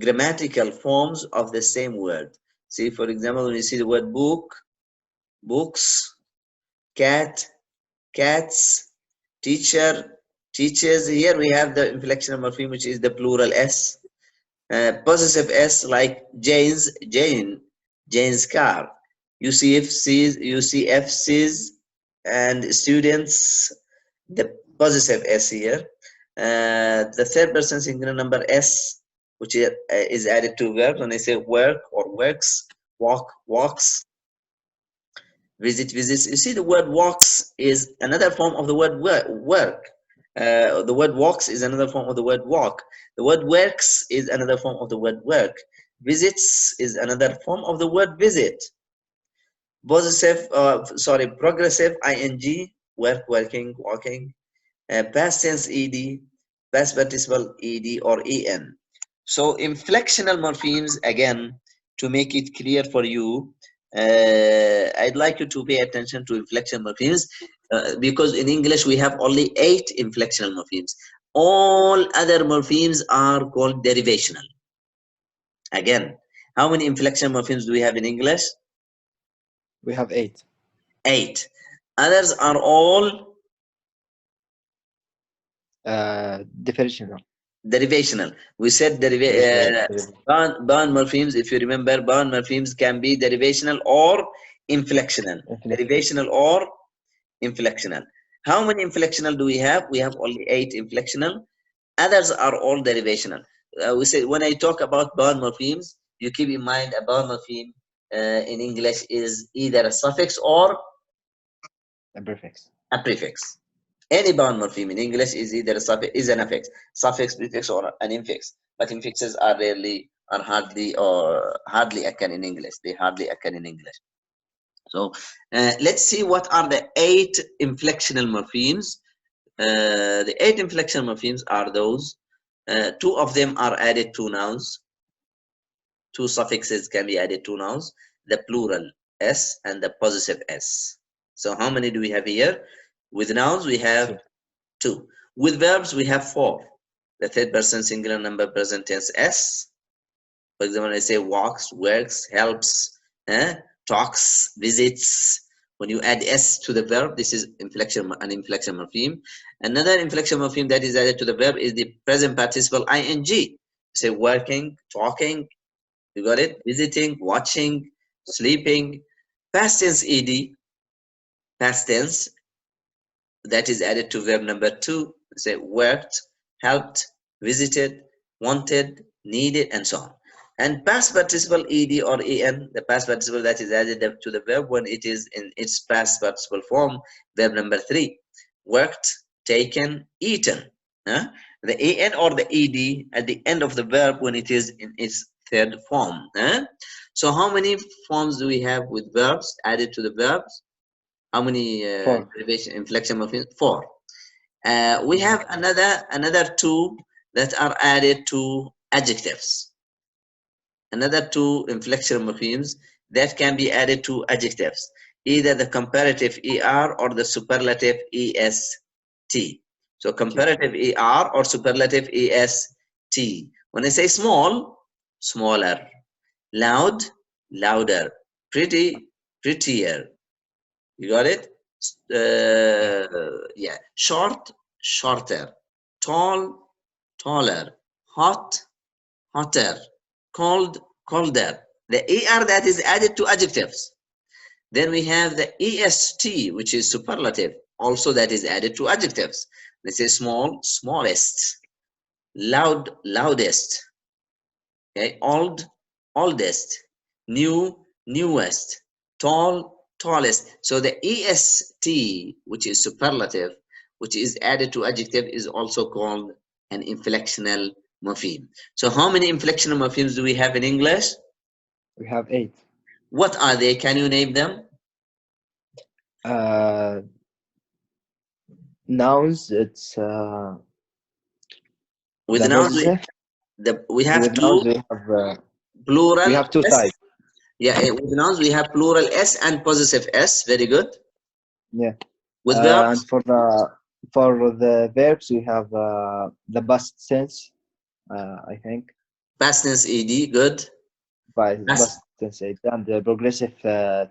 grammatical forms of the same word. See, for example, when you see the word book, books, cat, cats, teacher, teachers. Here we have the inflectional morpheme, which is the plural s. Possessive s, like Jane's, Jane's car. You see if C's, you see F C's, and students, the possessive s here. The third person singular number s, which is added to verb. When I say work or works, walk, walks, visit, visits. You see the word walks is another form of the word work. The word walks is another form of the word walk. The word works is another form of the word work. Visits is another form of the word visit. Possessive, progressive ing, work, working, walking. Past tense ed, past participle ed or en. So inflectional morphemes, again, to make it clear for you, I'd like you to pay attention to inflection morphemes, because in English we have only 8 inflectional morphemes. All other morphemes are called derivational. Again, how many inflection morphemes do we have in English? We have 8. 8. Others are all Differential. derivational. We said Bond morphemes, if you remember, Bond morphemes can be derivational or inflectional. Derivational or inflectional. How many inflectional do we have? We have only 8 inflectional. Others are all derivational. We say when I talk about Bond morphemes, you keep in mind a Bond morpheme in English is either a suffix or A prefix. a prefix. Any bound morpheme in English is either a suffix, prefix, or an infix. But infixes are hardly occur in English. They hardly occur in English. So let's see what are the 8 inflectional morphemes. The 8 inflectional morphemes are those. 2 of them are added to nouns. 2 suffixes can be added to nouns. The plural s and the possessive s. So how many do we have here? With nouns we have 2. With verbs we have 4. The third person singular number present tense s. For example, I say walks, works, helps, talks, visits. When you add s to the verb, this is an inflection morpheme. Another inflection morpheme that is added to the verb is the present participle ing. Say working, talking, you got it? Visiting, watching, sleeping. Past tense ed, past tense, that is added to verb number 2. Say worked, helped, visited, wanted, needed, and so on. And past participle ed or en, the past participle that is added to the verb when it is in its past participle form, verb number 3. Worked, taken, eaten. The en or the ed at the end of the verb when it is in its third form. So how many forms do we have with verbs added to the verbs? How many inflection morphemes? 4. We have another 2 that are added to adjectives. Another 2 inflection morphemes that can be added to adjectives, either the comparative er or the superlative est. So comparative er or superlative est. When I say small, smaller, loud, louder, pretty, prettier. You got it? Yeah. Short, shorter. Tall, taller. Hot, hotter. Cold, colder. The er that is added to adjectives. Then we have the est, which is superlative, also that is added to adjectives. Let's say small, smallest. Loud, loudest. Okay. Old, oldest. New, newest. Tall, tallest. So the est, which is superlative, which is added to adjective, is also called an inflectional morpheme. So how many inflectional morphemes do we have in English? We have 8. What are they? Can you name them? Nouns, it's with nouns we have with 2. Nouns we have plural. We have 2 s. types. Yeah, with nouns we have plural s and possessive s. Very good. Yeah. With verbs, and for the verbs we have the past tense, I think. Past tense ed, good. Past tense ed, and the progressive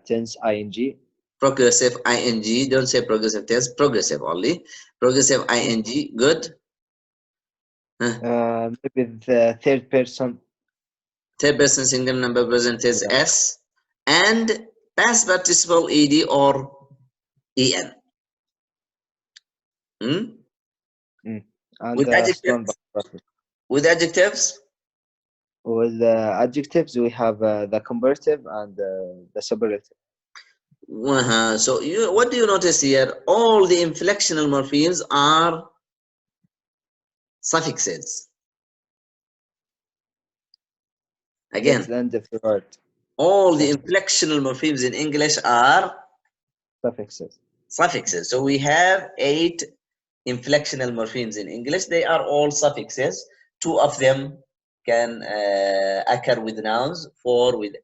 tense ing. Progressive ing, don't say progressive tense, progressive only. Progressive ing, good. Maybe the third person. Third person single number present tense Yeah. s, and past participle ed or en. And With the strong adjectives? participle. With adjectives? With the adjectives, we have the comparative and the superlative. So what do you notice here? All the inflectional morphemes are suffixes. Again, That's the end of the word. all the inflectional morphemes in English are Suffixes. Suffixes. So we have 8 inflectional morphemes in English. They are all suffixes. 2 of them can occur with nouns, 4 with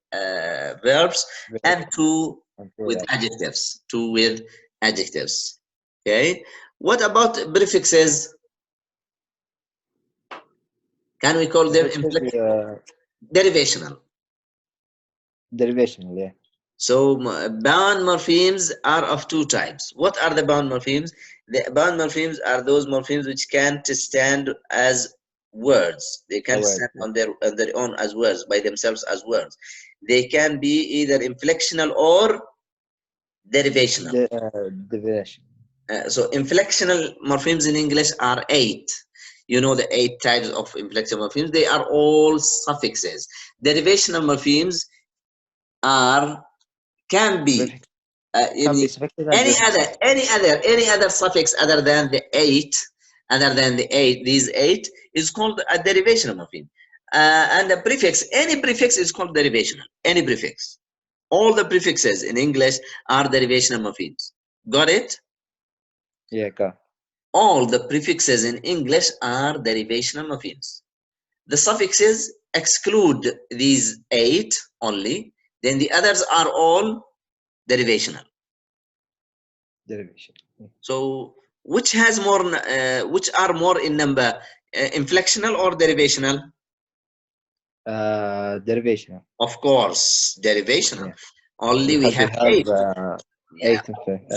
verbs, and 2 with adjectives. 2 with adjectives. Okay. What about prefixes? Can we call them derivational? Derivational, yeah. So bound morphemes are of 2 types. What are the bound morphemes? The bound morphemes are those morphemes which can't stand as words. They can't stand on their own as words, by themselves as words. They can be either inflectional or derivational. So inflectional morphemes in English are 8. You know the 8 types of inflectional morphemes. They are all suffixes. Derivational morphemes can be any other suffix other than the 8. These 8 is called a derivational morpheme. And the prefix, any prefix is called derivational. Any prefix. All the prefixes in English are derivational morphemes. Got it? Yeah, got. All the prefixes in English are derivational morphemes. The suffixes exclude these 8 only. Then the others are all derivational. So which has more which are more in number, inflectional or derivational? Derivational. Of course, derivational. Only we have 8.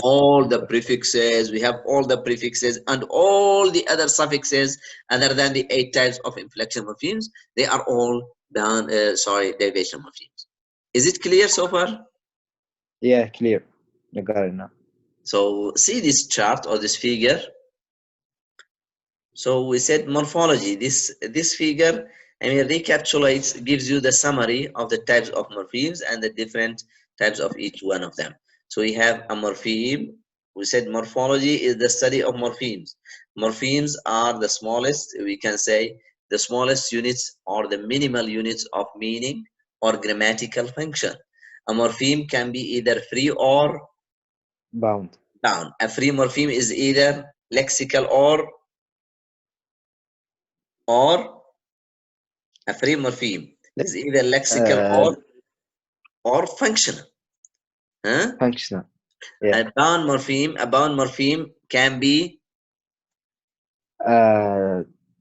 All the prefixes, we have all the prefixes and all the other suffixes other than the 8 types of inflection morphemes. They are all derivational morphemes. Is it clear so far? Yeah, clear. I got it now. So see this chart or this figure. So we said morphology. This figure, recapitulates, gives you the summary of the types of morphemes and the different types of each one of them. So we have a morpheme. We said morphology is the study of morphemes. Morphemes are the smallest, we can say, the smallest units or the minimal units of meaning or grammatical function. A morpheme can be either free or bound. A free morpheme is either lexical or a free morpheme is either lexical or functional. Functional. Yeah. A bound morpheme can be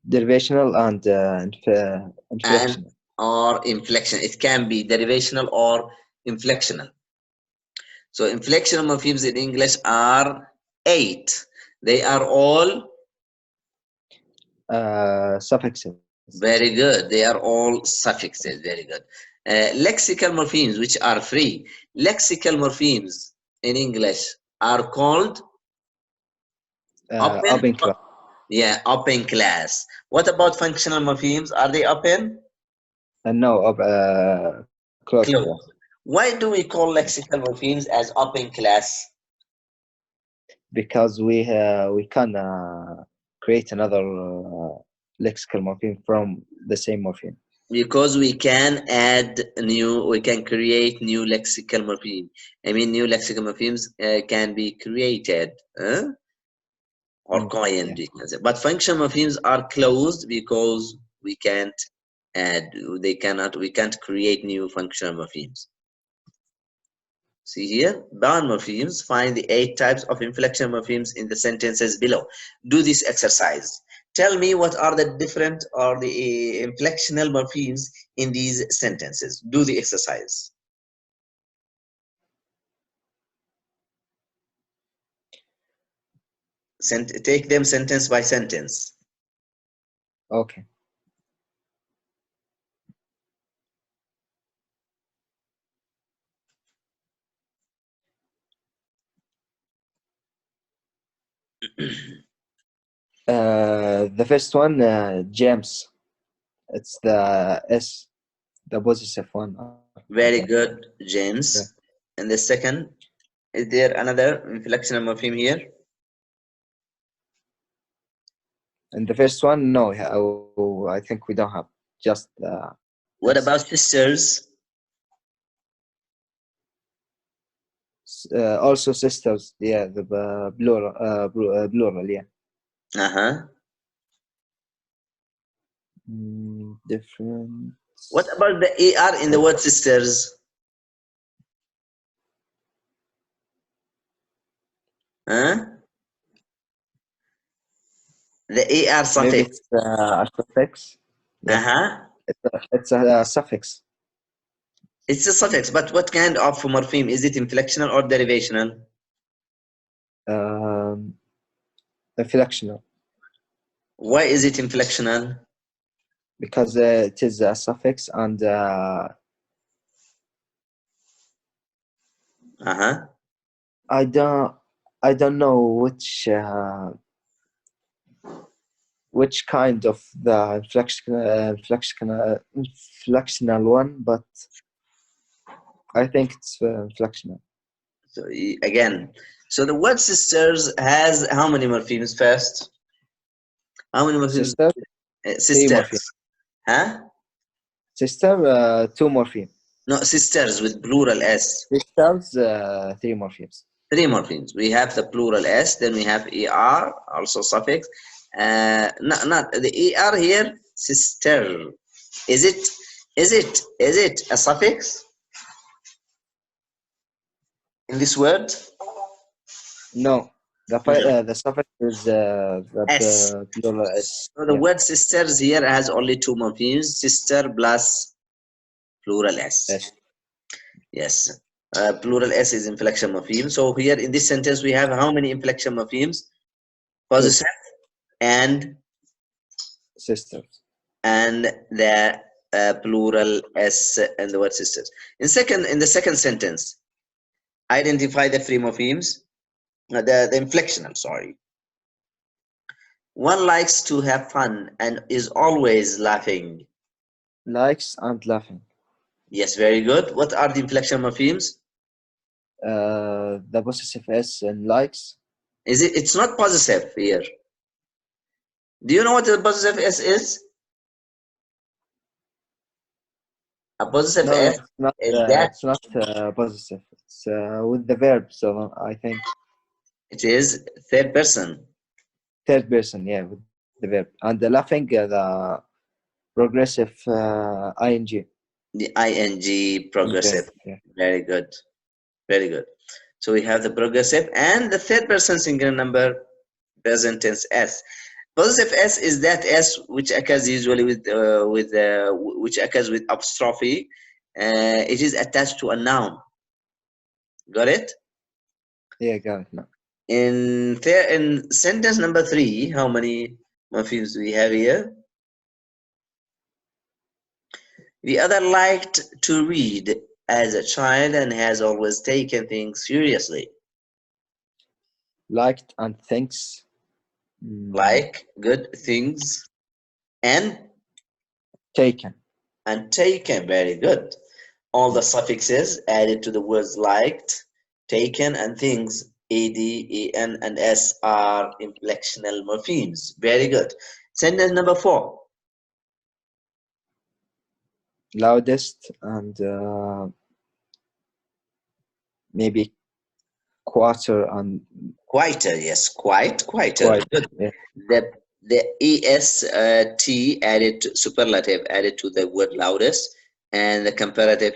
derivational and inflectional. Or inflection. It can be derivational or inflectional. So inflectional morphemes in English are 8. They are all suffixes. Very good. They are all suffixes. Very good. Lexical morphemes, which are free. Lexical morphemes in English are called open class. Yeah, open class. What about functional morphemes? Are they open? No, closed. Why do we call lexical morphemes as open class? Because we can create another lexical morpheme from the same morpheme. Because we can create new lexical morpheme. New lexical morphemes can be created or coined. Yeah. But functional morphemes are closed because we can't add. We can't create new functional morphemes. See here, bound morphemes. Find the 8 types of inflection morphemes in the sentences below. Do this exercise. Tell me what are the different or the inflectional morphemes in these sentences. Do the exercise. Take them sentence by sentence. Okay. The first one, James. It's the S, the possessive one. Very good, James. Yeah. And the second, is there another inflectional morpheme here? And the first one, no, I think we don't have. Just What S. about sisters? Also sisters, yeah, the plural, yeah. Uh-huh. Different. What about the AR in the word sisters? Huh? The AR Maybe suffix. it's a suffix. Yeah, Uh-huh. it's a suffix. It's a suffix, but what kind of morpheme? Is it inflectional or derivational? Inflectional, Why is it inflectional? because it is a suffix, and Uh-huh. I don't know which kind of the inflectional one, but I think it's inflectional. So again, so the word sisters has how many morphemes first? How many morphemes? Sister, three morpheme. Sisters. Huh? Sister, two morpheme. No, sisters with plural S. Sisters, three morphemes. Three morphemes. We have the plural S, then we have ER, also suffix. Not the ER here, sister. Is it a suffix in this word? No, the suffix is S. the plural S. So the Yeah, word sisters here has only two morphemes, sister plus plural S. S. Yes. Plural S is inflection morpheme. So here in this sentence, we have how many inflection morphemes? Possessive and Sisters. the plural S and the word sisters. In the second sentence, identify the free morphemes, the inflection, I'm sorry. One likes to have fun and is always laughing. Likes and laughing. Yes, very good. What are the inflection morphemes? The possessive S and likes. It's not possessive here. Do you know what the possessive S is? A possessive No, S is that it's not possessive. It's with the verb. So I think it is third person. third person. Yeah, with the verb, and the laughing, the progressive ing. The ing progressive. Yeah. Very good. Very good. So we have the progressive and the third person singular number present tense S. Possessive S is that S which occurs usually which occurs with apostrophe. It is attached to a noun. Got it? Yeah, got it now. In sentence number 3, how many morphemes do we have here? The other liked to read as a child and has always taken things seriously. Liked and thinks. Like good things and Taken. taken. Very good. All the suffixes added to the words liked, taken, and things, ed, en, and s are inflectional morphemes. Very good. Sentence number 4. Loudest and maybe quarter and Quieter, yes, quieter. quite. Good. Yeah. The est added superlative added to the word loudest, and the comparative